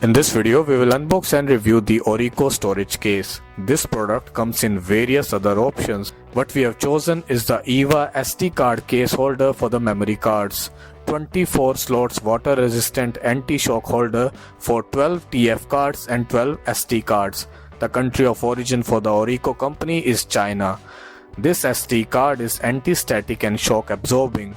In this video, we will unbox and review the Orico storage case. This product comes in various other options. What we have chosen is the EVA SD card case holder for the memory cards. 24 slots water resistant anti-shock holder for 12 TF cards and 12 SD cards. The country of origin for the Orico company is China. This SD card is anti-static and shock absorbing.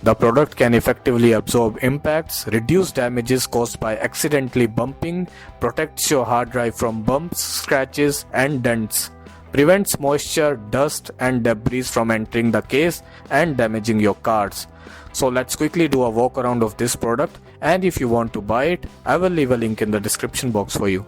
The product can effectively absorb impacts, reduce damages caused by accidentally bumping, protects your hard drive from bumps, scratches and dents, prevents moisture, dust and debris from entering the case and damaging your cards. So let's quickly do a walk around of this product, and if you want to buy it, I will leave a link in the description box for you.